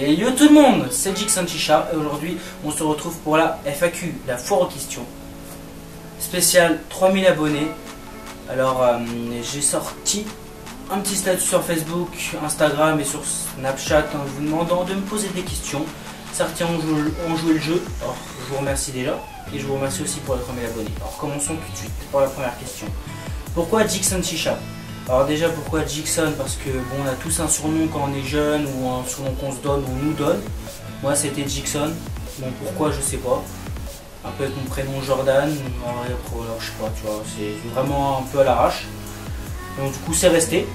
Et yo tout le monde, c'est Jixon Chicha et aujourd'hui on se retrouve pour la FAQ, la foire aux questions spéciale 3000 abonnés. Alors j'ai sorti un petit statut sur Facebook, Instagram et sur Snapchat en vous demandant de me poser des questions. Certains ont joué le jeu, alors je vous remercie déjà et je vous remercie aussi pour les 3000 abonnés. Alors commençons tout de suite par la première question. Pourquoi Jixon Chicha? Alors déjà pourquoi Jixon? Parce que bon, on a tous un surnom quand on est jeune ou un surnom qu'on se donne ou on nous donne. Moi c'était Jixon. Bon pourquoi je sais pas. Un peu avec mon prénom Jordan. Alors, je sais pas, tu vois, c'est vraiment un peu à l'arrache. Donc du coup c'est resté.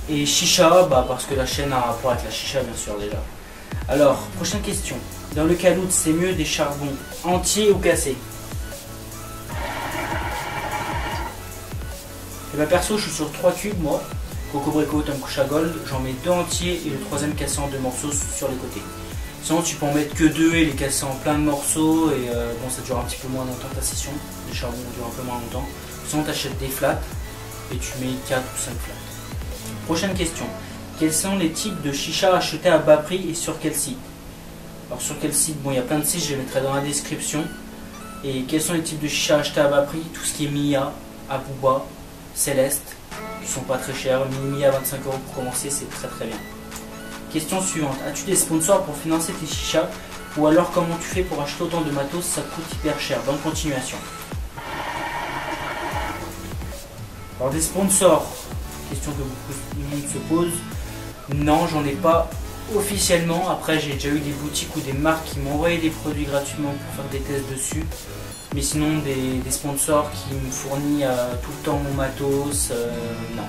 Et Chicha, bah, parce que la chaîne a un rapport avec la chicha bien sûr déjà. Alors prochaine question. Dans le caloute c'est mieux des charbons entiers ou cassés? Et bah perso je suis sur 3 cubes moi, Coco Brico, Tom Coucha Gold, j'en mets 2 entiers et le troisième cassé en 2 morceaux sur les côtés. Sinon tu peux en mettre que 2 et les casser en plein de morceaux et bon ça dure un petit peu moins longtemps ta session, les charbons durent un peu moins longtemps. Sinon tu achètes des flats et tu mets 4 ou 5 flats. Prochaine question, quels sont les types de chicha achetés à bas prix et sur quel site? Alors sur quel site? Bon il y a plein de sites, je les mettrai dans la description. Et quels sont les types de chicha achetés à bas prix? Tout ce qui est Mia, Abuba, Céleste, qui sont pas très chers, Mimi à 25 € pour commencer, c'est très très bien. Question suivante, as-tu des sponsors pour financer tes chichas? Ou alors comment tu fais pour acheter autant de matos, ça coûte hyper cher? Bonne continuation. Alors des sponsors, question que beaucoup de monde se pose. Non, j'en ai pas officiellement. Après j'ai déjà eu des boutiques ou des marques qui m'ont envoyé des produits gratuitement pour faire des tests dessus. Mais sinon des sponsors qui me fournissent tout le temps mon matos, non.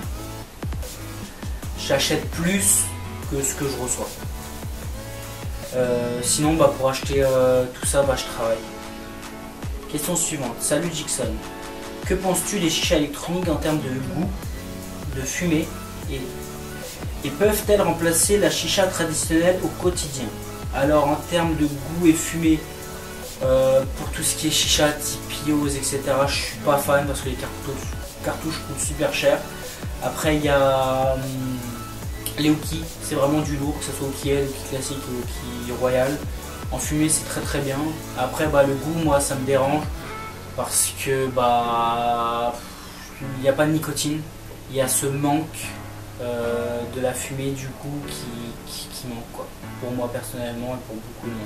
J'achète plus que ce que je reçois. Sinon bah, pour acheter tout ça, bah, je travaille. Question suivante. Salut Jixon. Que penses-tu des chichas électroniques en termes de goût, de fumée et peuvent-elles remplacer la chicha traditionnelle au quotidien? Alors en termes de goût et fumée, pour tout ce qui est chicha, type Pios, etc., je suis pas fan parce que les cartouches coûtent super cher. Après il y a les Uki, c'est vraiment du lourd, que ce soit Uki L, Uki classique ou Uki royal. En fumée c'est très très bien. Après bah, le goût, moi ça me dérange parce que bah il n'y a pas de nicotine, il y a ce manque de la fumée du goût qui manque quoi. Pour moi personnellement et pour beaucoup de monde.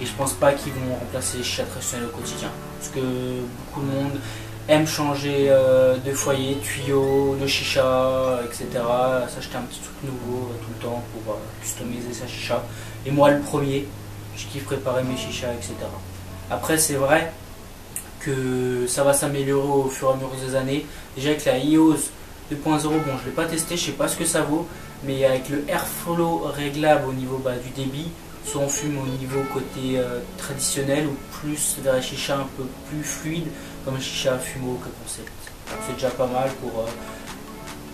Et je pense pas qu'ils vont remplacer les chichas traditionnelles au quotidien. Parce que beaucoup de monde aime changer de foyer, tuyaux, de chicha, etc. S'acheter un petit truc nouveau tout le temps pour customiser sa chicha. Et moi le premier, je kiffe préparer mes chichas, etc. Après c'est vrai que ça va s'améliorer au fur et à mesure des années. Déjà avec la iOS 2.0, bon je ne l'ai pas testé, je sais pas ce que ça vaut. Mais avec le Airflow réglable au niveau du débit, soit on fume au niveau côté traditionnel ou plus vers la chicha un peu plus fluide comme un chicha fumo que concept. C'est déjà pas mal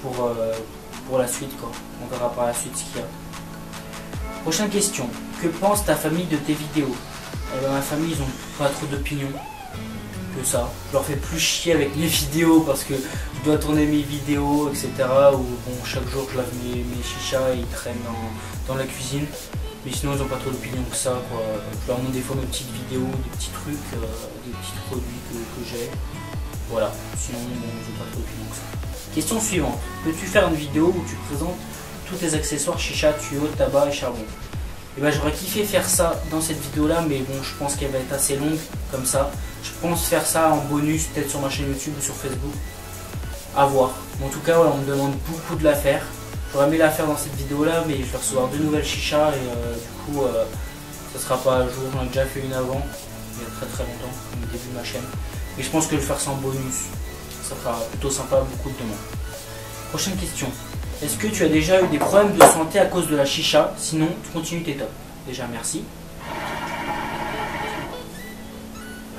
pour la suite quoi. On verra par la suite ce qu'il y a. Prochaine question, que pense ta famille de tes vidéos? Eh ben, ma famille ils ont pas trop d'opinion que ça. Je leur fais plus chier avec mes vidéos parce que je dois tourner mes vidéos etc. Ou bon chaque jour je lave mes chichas et ils traînent dans la cuisine. Mais sinon ils n'ont pas trop d'opinion que ça quoi. Je leur montre des fois mes petites vidéos, des petits trucs, des petits produits que j'ai. Voilà, sinon bon, ils n'ont pas trop d'opinion que ça. Question suivante, peux-tu faire une vidéo où tu présentes tous tes accessoires chicha, tuyaux, tabac et charbon? Et ben j'aurais kiffé faire ça dans cette vidéo là, mais bon je pense qu'elle va être assez longue comme ça. Je pense faire ça en bonus peut-être sur ma chaîne YouTube ou sur Facebook. À voir. Mais en tout cas ouais, on me demande beaucoup de la faire. J'aurais aimé la faire dans cette vidéo là, mais je vais recevoir 2 nouvelles chichas et du coup ça sera pas à jour. J'en ai déjà fait une avant, il y a très très longtemps, au début de ma chaîne. Et je pense que je vais faire ça en bonus. Ça fera plutôt sympa, beaucoup de demandes. Prochaine question. Est-ce que tu as déjà eu des problèmes de santé à cause de la chicha? Sinon, tu continues tes tops. Déjà, merci.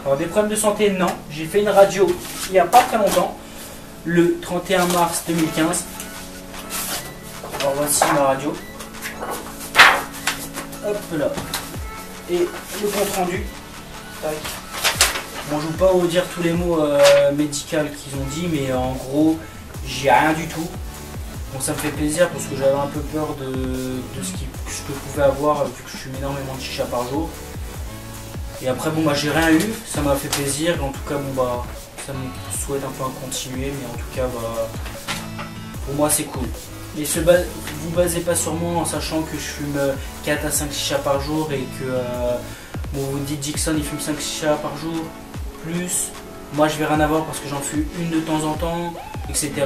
Alors, des problèmes de santé, non. J'ai fait une radio il n'y a pas très longtemps, le 31 mars 2015. Alors, voici ma radio. Hop là. Et le compte rendu. Tac. Bon, je ne vais pas vous dire tous les mots médicaux qu'ils ont dit, mais en gros, j'ai rien du tout. Bon, ça me fait plaisir parce que j'avais un peu peur de ce que je pouvais avoir vu que je fume énormément de chicha par jour. Et après, bon, bah, j'ai rien eu, ça m'a fait plaisir. En tout cas, bon, bah, ça me souhaite un peu à continuer, mais en tout cas, bah, pour moi, c'est cool. Mais vous basez pas sur moi en sachant que je fume 4 à 5 chichas par jour et que bon, vous dites Dixon il fume 5 chichas par jour, plus moi je vais rien avoir parce que j'en fume une de temps en temps, etc. Et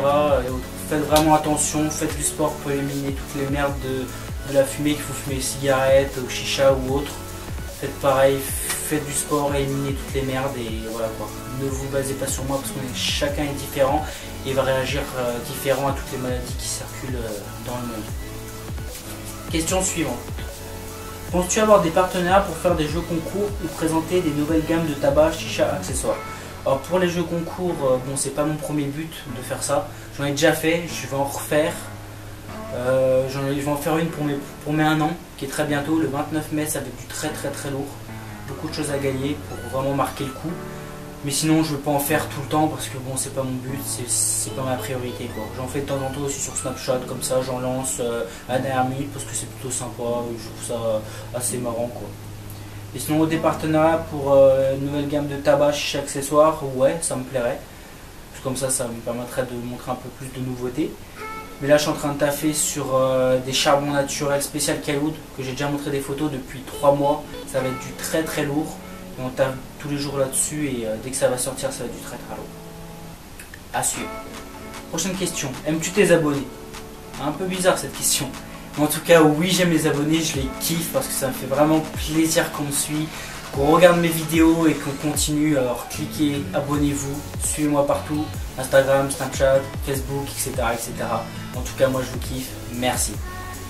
faites vraiment attention, faites du sport pour éliminer toutes les merdes de la fumée, qu'il faut fumer cigarettes, ou chicha ou autre. Faites pareil, faites du sport et éliminez toutes les merdes et voilà quoi. Ne vous basez pas sur moi parce que chacun est différent et va réagir différent à toutes les maladies qui circulent dans le monde. Question suivante. Penses-tu avoir des partenaires pour faire des jeux concours ou présenter des nouvelles gammes de tabac, chicha, accessoires? Alors pour les jeux concours, bon c'est pas mon premier but de faire ça. J'en ai déjà fait, je vais en refaire. Je vais en faire une pour mes 1 an, qui est très bientôt, le 29 mai, ça va être du très lourd. Beaucoup de choses à gagner pour vraiment marquer le coup. Mais sinon je ne veux pas en faire tout le temps parce que bon c'est pas mon but, c'est pas ma priorité quoi. J'en fais de temps en temps aussi sur Snapchat, comme ça j'en lance à la dernière minute parce que c'est plutôt sympa, je trouve ça assez marrant quoi. Et sinon des partenariats pour une nouvelle gamme de tabac, chicha, accessoires, ouais ça me plairait. Comme ça me permettrait de montrer un peu plus de nouveautés. Mais là je suis en train de taffer sur des charbons naturels spécial Caloud que j'ai déjà montré des photos depuis 3 mois. Ça va être du très lourd. Et on tape tous les jours là-dessus et dès que ça va sortir ça va être du très lourd. À suivre. Prochaine question. Aimes-tu tes abonnés? Un peu bizarre cette question. Mais en tout cas oui j'aime les abonnés, je les kiffe parce que ça me fait vraiment plaisir qu'on me suit, qu'on regarde mes vidéos et qu'on continue. Alors cliquez, abonnez-vous, suivez-moi partout, Instagram, Snapchat, Facebook, etc. En tout cas moi je vous kiffe, merci.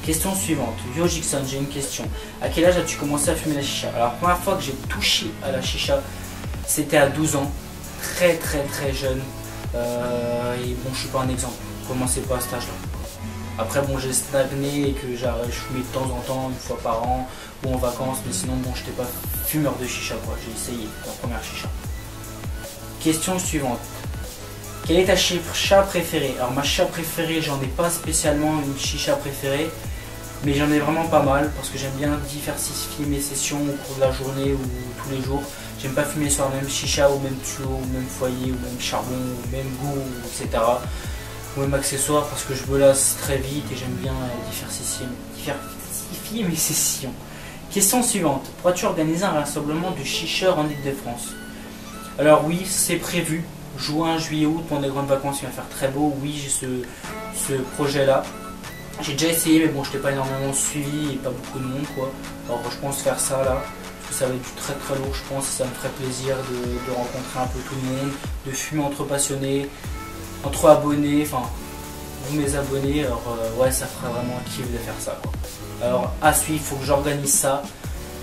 Question suivante. Yo Jixon, j'ai une question. À quel âge as-tu commencé à fumer la chicha? Alors la première fois que j'ai touché à la chicha, c'était à 12 ans. Très jeune. Et bon, je suis pas un exemple. Commencez pas à cet âge-là. Après bon, j'ai stagné et que je fumais de temps en temps, une fois par an, ou en vacances. Mais sinon bon, j'étais pas fumeur de chicha quoi. J'ai essayé la première chicha. Question suivante. Quelle est ta chicha préférée? Alors ma chicha préférée, j'en ai pas spécialement une chicha préférée. Mais j'en ai vraiment pas mal parce que j'aime bien diversifier mes sessions au cours de la journée ou tous les jours. J'aime pas fumer sur la même chicha, au même tuyau, au même foyer, au même charbon, au même goût, etc. Ou même accessoire parce que je me lasse très vite et j'aime bien diversifier mes sessions. Question suivante. Pourras-tu organiser un rassemblement de chicheurs en Ile-de-France? Alors oui, c'est prévu. Juin, juillet, août, pendant les grandes vacances, il va faire très beau. Oui, j'ai ce projet-là. J'ai déjà essayé, mais bon, je n'étais pas énormément suivi et pas beaucoup de monde, quoi. Alors, je pense faire ça là, parce que ça va être du très lourd, je pense. Ça me ferait plaisir de rencontrer un peu tout le monde, de fumer entre passionnés, entre abonnés, enfin, vous mes abonnés. Alors, ouais, ça ferait vraiment un kiff de faire ça, quoi. Alors, à suivre, il faut que j'organise ça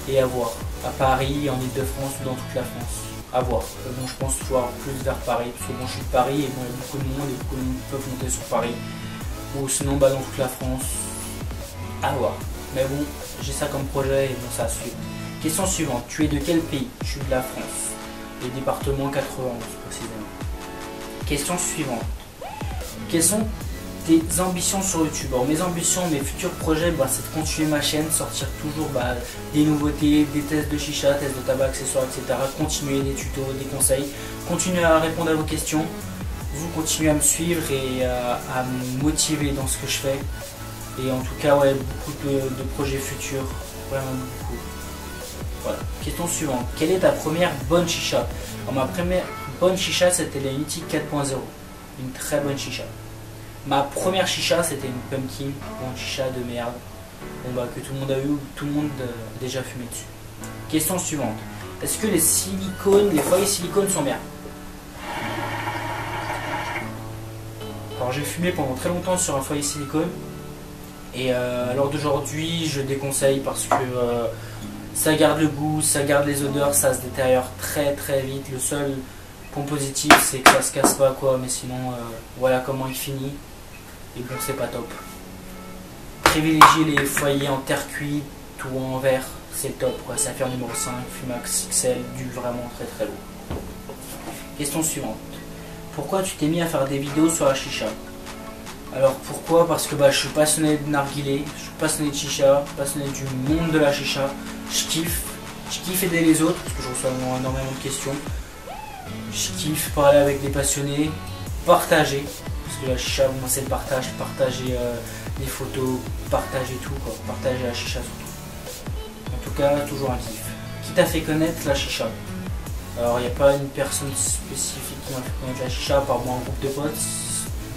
et à voir. À Paris, en Ile-de-France ou dans toute la France. À voir. Bon, je pense voir plus vers Paris, parce que bon, je suis de Paris et bon, il y a beaucoup de monde et beaucoup de monde peuvent monter sur Paris. Ou sinon bah, dans toute la France. À voir. Mais bon, j'ai ça comme projet et bon, ça suit. Question suivante. Tu es de quel pays? Je suis de la France. Les départements 91 précisément. Question suivante. Quelles sont tes ambitions sur YouTube? Alors, mes ambitions, mes futurs projets, bah, c'est de continuer ma chaîne, sortir toujours des nouveautés, des tests de chicha, tests de tabac, accessoires, etc. Continuer des tutos, des conseils. Continuer à répondre à vos questions. Vous continuez à me suivre et à me motiver dans ce que je fais. Et en tout cas, ouais, beaucoup de projets futurs. Vraiment beaucoup. Voilà. Question suivante. Quelle est ta première bonne chicha? Alors, ma première bonne chicha, c'était la Unity 4.0. Une très bonne chicha. Ma première chicha, c'était une pumpkin, une chicha de merde. Bon, bah, que tout le monde a eu, tout le monde a déjà fumé dessus. Question suivante. Est-ce que les foyers silicone sont bien? Alors j'ai fumé pendant très longtemps sur un foyer silicone et à l'heure d'aujourd'hui je déconseille parce que ça garde le goût, ça garde les odeurs, ça se détériore très vite. Le seul point positif c'est que ça se casse pas quoi, mais sinon voilà comment il finit et bon c'est pas top. Privilégiez les foyers en terre cuite ou en verre, c'est top quoi. Ça fait un numéro 5, Fumax XL, du vraiment très lourd. Question suivante. Pourquoi tu t'es mis à faire des vidéos sur la chicha? Alors pourquoi? Parce que je suis passionné de narguilé, je suis passionné de chicha, passionné du monde de la chicha. Je kiffe aider les autres parce que je reçois énormément de questions. Je kiffe parler avec des passionnés, partager, parce que la chicha, moi c'est le partage, partager des photos, partager tout quoi, partager la chicha surtout. En tout cas, toujours un kiff. Qui t'a fait connaître la chicha? Alors il n'y a pas une personne spécifique qui m'a fait connaître la chicha, à part moi un groupe de potes,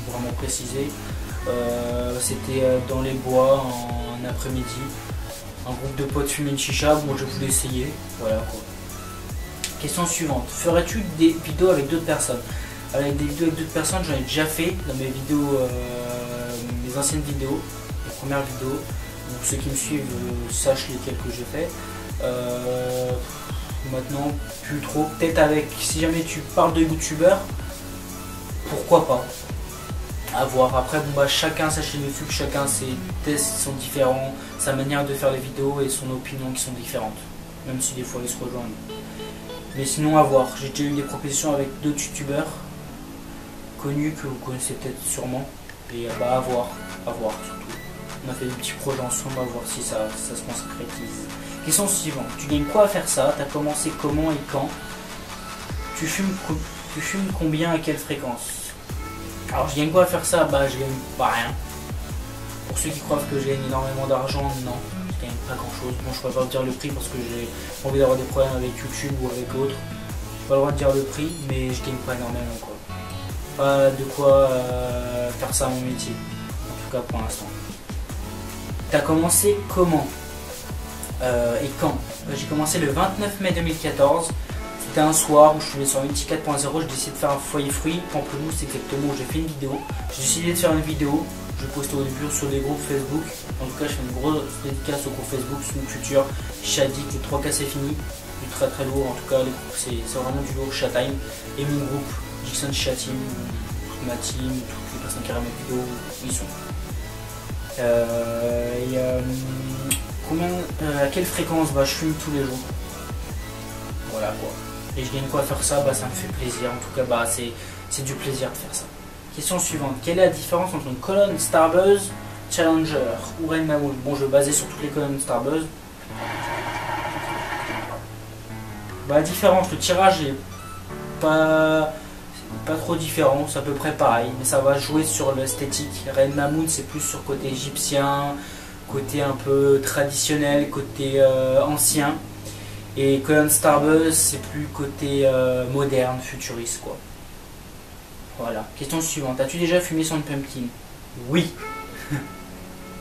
vraiment précisé. C'était dans les bois en après-midi. Un groupe de potes fumait une chicha, moi je voulais essayer, voilà quoi. Question suivante, ferais-tu des vidéos avec d'autres personnes? Avec des vidéos avec d'autres personnes, j'en ai déjà fait dans mes vidéos, mes anciennes vidéos, mes premières vidéos. Donc ceux qui me suivent sachent lesquelles que j'ai fait. Maintenant, plus trop. Peut-être avec, si jamais tu parles de youtubeur, pourquoi pas? À voir. Après, chacun sa chaîne YouTube, chacun ses tests sont différents, sa manière de faire les vidéos et son opinion qui sont différentes. Même si des fois ils se rejoignent. Mais sinon, à voir. J'ai déjà eu des propositions avec d'autres youtubeurs connus que vous connaissez peut-être sûrement. Et à voir surtout. On a fait des petits projets ensemble, à voir si ça se concrétise. Question suivante. Tu gagnes quoi à faire ça? Tu as commencé comment et quand? Tu fumes combien, à quelle fréquence? Alors je gagne quoi à faire ça? Je gagne pas rien. Pour ceux qui croient que je gagne énormément d'argent, non. Je gagne pas grand chose. Bon, je peux pas vous dire le prix parce que j'ai envie d'avoir des problèmes avec YouTube ou avec autres. J'ai pas le droit de dire le prix, mais je gagne pas énormément quoi. Pas de quoi faire ça mon métier. En tout cas pour l'instant. T'as commencé comment et quand? J'ai commencé le 29 mai 2014. C'était un soir où je suis sur Unity 4.0. J'ai décidé de faire un foyer fruit, pamplemousse exactement, où j'ai fait une vidéo. J'ai décidé de faire une vidéo. Je postais au début sur des groupes Facebook. En tout cas, je fais une grosse dédicace au groupe Facebook, Snoop Future, Shadik, les 3K c'est fini. Du très très lourd. En tout cas, c'est vraiment du lourd, Shatime. Et mon groupe, Dixon Shatim, ma team, toutes les personnes qui regardent mes vidéos, ils sont. À quelle fréquence? Je fume tous les jours. Voilà quoi. Et je gagne quoi à faire ça? Ça me fait plaisir. En tout cas, c'est du plaisir de faire ça. Question suivante. Quelle est la différence entre une colonne Starbuzz, Challenger ou Rain Mamoon? Bon, je vais baser sur toutes les colonnes Starbuzz. La différence, le tirage est pas trop différent, c'est à peu près pareil, mais ça va jouer sur l'esthétique. Rain Mamoon, c'est plus sur côté égyptien, côté un peu traditionnel, côté ancien. Et Colonne Starbuzz, c'est plus côté moderne, futuriste quoi. Voilà. Question suivante. As-tu déjà fumé sur une pumpkin? Oui.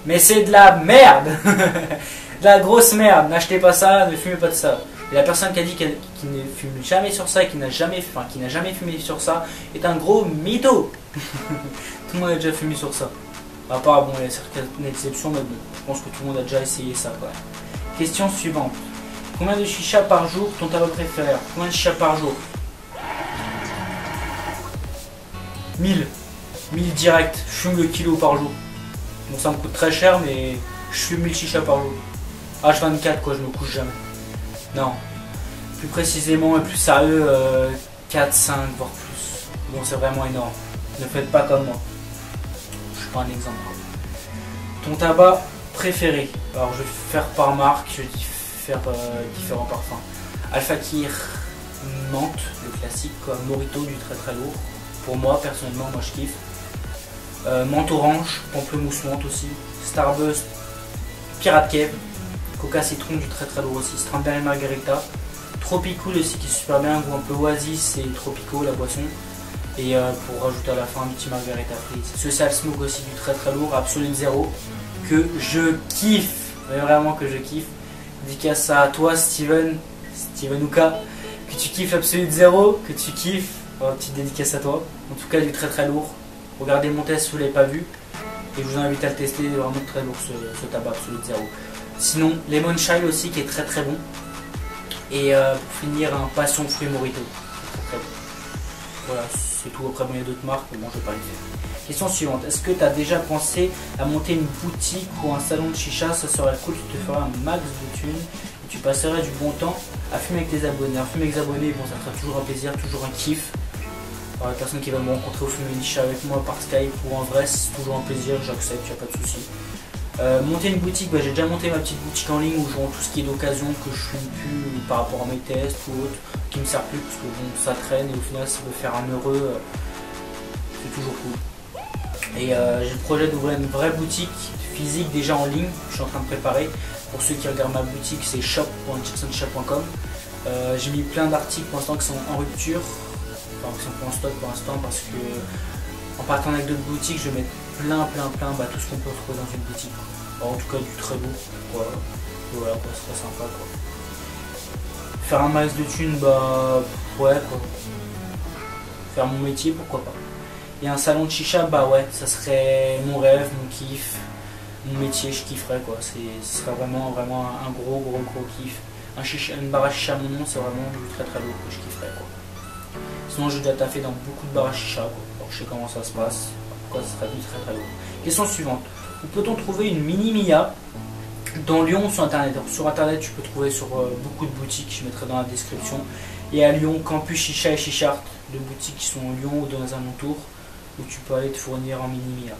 Mais c'est de la merde. De la grosse merde. N'achetez pas ça, ne fumez pas de ça. Et la personne qui a dit qu'il ne fume jamais sur ça, qui n'a jamais fumé sur ça, est un gros mytho. Tout le monde a déjà fumé sur ça. À part, il y a certaines exceptions, mais bon, je pense que tout le monde a déjà essayé ça quand même. Question suivante. Combien de chicha par jour ton tabac préféré? Combien de chicha par jour? 1000 direct, je fume le kilo par jour. Bon, ça me coûte très cher, mais je fume 1000 chicha par jour. H24 quoi, je me couche jamais. Non, plus précisément et plus sérieux, 4, 5 voire plus. Bon, c'est vraiment énorme. Ne faites pas comme moi. Je suis pas un exemple. Ton tabac préféré? Alors je vais faire par marque, je vais faire différents parfums. Alpha Kir menthe, le classique, quoi. Morito du très très lourd. Pour moi personnellement, moi je kiffe. Menthe orange, pamplemousse menthe aussi. Starbuzz, Pirate Cave. Coca citron du très très lourd aussi. Strawberry Margarita. Tropico aussi qui est super bien, goût un peu oasis et tropico la boisson. Et pour rajouter à la fin un petit margarita frise. Social Smoke aussi du très très lourd, Absolute Zero, que je kiffe, mais vraiment que je kiffe. Dédicace à toi Steven Ouka, que tu kiffes Absolute Zero, que tu kiffes. Petite dédicace à toi. En tout cas du très très lourd. Regardez mon test si vous ne l'avez pas vu. Et je vous invite à le tester, vraiment très lourd ce tabac Absolute Zero. Sinon, Lemon Child aussi qui est très très bon. Et pour finir, un Passion Fruit Morito. Très bon. Voilà, c'est tout. Après, il y a d'autres marques, mais bon, je ne vais pas les faire. Question suivante. Est-ce que tu as déjà pensé à monter une boutique ou un salon de chicha? Ça serait cool, tu te ferais un max de thunes et tu passerais du bon temps à fumer avec tes abonnés. Alors, fumer avec tes abonnés, bon, ça te fera toujours un plaisir, toujours un kiff. Alors, les personnes qui veulent me rencontrer ou fumer une chicha avec moi par Skype ou en vrai, c'est toujours un plaisir, j'accepte, il n'y a pas de souci. Monter une boutique, j'ai déjà monté ma petite boutique en ligne où je vends tout ce qui est d'occasion que je fume plus par rapport à mes tests ou autres, qui me sert plus parce que bon, ça traîne et au final ça peut faire un heureux, c'est toujours cool. Et j'ai le projet d'ouvrir une vraie boutique physique déjà en ligne, je suis en train de préparer. Pour ceux qui regardent ma boutique, c'est shop.jacksonshop.com. J'ai mis plein d'articles pour l'instant qui sont en rupture, enfin qui sont pas en stock pour l'instant parce que en partant avec d'autres boutiques, je vais mettre plein tout ce qu'on peut retrouver dans une boutique. Alors, en tout cas du très beau, quoi. Voilà quoi, c'est très sympa quoi. Faire un max de thunes, ouais quoi. Faire mon métier, pourquoi pas. Et un salon de chicha, ouais, ça serait mon rêve, mon kiff, mon métier, je kifferais quoi. Ce serait vraiment un gros kiff. Une barre à chicha à mon nom, c'est vraiment du très lourd que je kifferais quoi. Sinon j'ai déjà taffé dans beaucoup de barres à chicha quoi. Alors, je sais comment ça se passe. Pourquoi ce serait du très lourd. Question suivante. Où peut-on trouver une mini Mia dans Lyon ou sur internet? Alors, sur internet tu peux trouver sur beaucoup de boutiques, je mettrai dans la description. Et à Lyon, Campus Chicha et Chichart, deux boutiques qui sont à Lyon ou dans les alentours, où tu peux aller te fournir en mini Mia.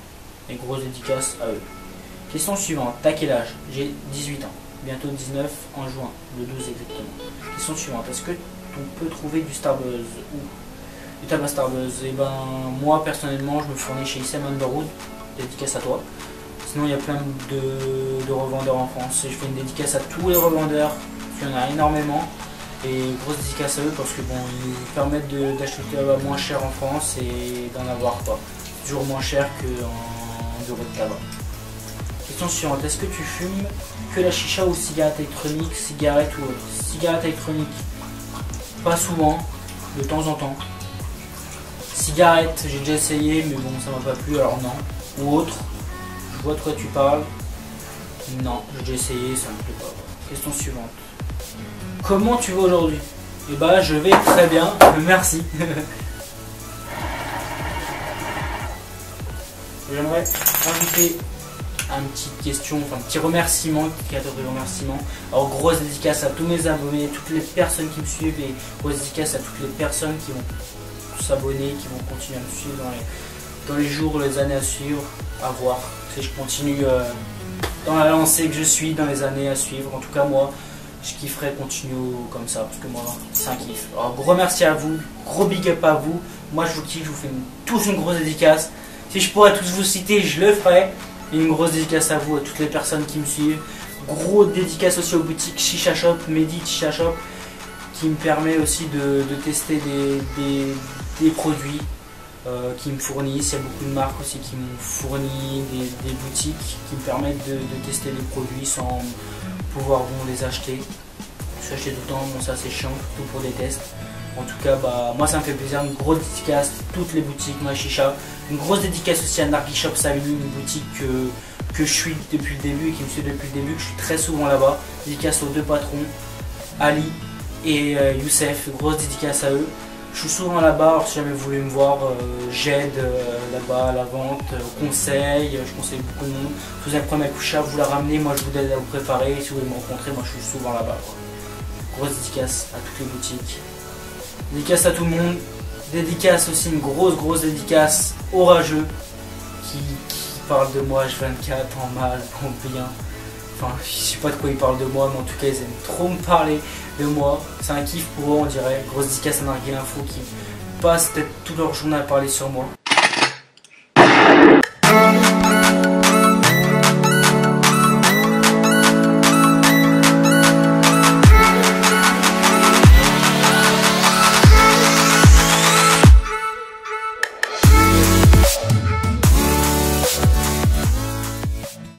Et grosse dédicace à eux. Question suivante. T'as quel âge? J'ai 18 ans. Bientôt 19 en juin, le 12 exactement. Question suivante. Est-ce que on peut trouver du Starbuzz ou du tabac Starbuzz? Et moi personnellement je me fournis chez ISM Underwood, dédicace à toi. Sinon il y a plein de revendeurs en France. Je fais une dédicace à tous les revendeurs, il y en a énormément. Et grosse dédicace à eux parce que ils permettent d'acheter du tabac moins cher en France et d'en avoir pas. Toujours moins cher qu'en bureau de tabac. Question suivante, est-ce que tu fumes que la chicha ou cigarette électronique, cigarette ou autre? Cigarette électronique, pas souvent, de temps en temps. Cigarette, j'ai déjà essayé, mais bon, ça m'a pas plu, alors non. Ou autre, je vois de quoi tu parles. Non, j'ai déjà essayé, ça me plaît pas. Question suivante. Comment tu vas aujourd'hui? Je vais très bien, merci. J'aimerais rajouter une petite question, un petit remerciement, cadeau de remerciement. Alors grosse dédicace à tous mes abonnés, toutes les personnes qui me suivent et grosse dédicace à toutes les personnes qui vont s'abonner, qui vont continuer à me suivre dans les jours, les années à suivre, à voir. Si je continue dans la lancée que je suis, dans les années à suivre. En tout cas moi, je kifferais continuer comme ça parce que moi c'est un kiff. Alors gros merci à vous, gros big up à vous. Moi je vous kiffe, je vous fais tous une grosse dédicace. Si je pourrais tous vous citer, je le ferais. Et une grosse dédicace à vous, à toutes les personnes qui me suivent. Gros dédicace aussi aux boutiques Chicha Shop, Mehdi Chicha Shop, qui me permet aussi de tester des produits qui me fournissent. Il y a beaucoup de marques aussi qui m'ont fourni des boutiques qui me permettent de tester les produits sans pouvoir les acheter. Je suis acheté tout le temps, bon ça c'est chiant, tout pour des tests. En tout cas, moi ça me fait plaisir. Une grosse dédicace à toutes les boutiques Ma Chicha. Une grosse dédicace aussi à Nargis Shop Salut, une boutique que je suis depuis le début et qui me suit depuis le début, que je suis très souvent là-bas. Dédicace aux deux patrons, Ali et Youssef. Grosse dédicace à eux. Je suis souvent là-bas, alors si jamais vous voulez me voir, j'aide là-bas à la vente, au conseil, je conseille beaucoup de monde. Si vous avez un problème avec Chicha, vous la ramenez, moi je vous aide à vous préparer. Si vous voulez me rencontrer, moi je suis souvent là-bas. Grosse dédicace à toutes les boutiques. Dédicace à tout le monde. Dédicace aussi, une grosse dédicace aux rageux qui parlent de moi H24 en mal, en bien. Enfin, je sais pas de quoi ils parlent de moi, mais en tout cas ils aiment trop me parler de moi. C'est un kiff pour eux on dirait. Grosse dédicace à Narguil Info qui passe peut-être toute leur journée à parler sur moi.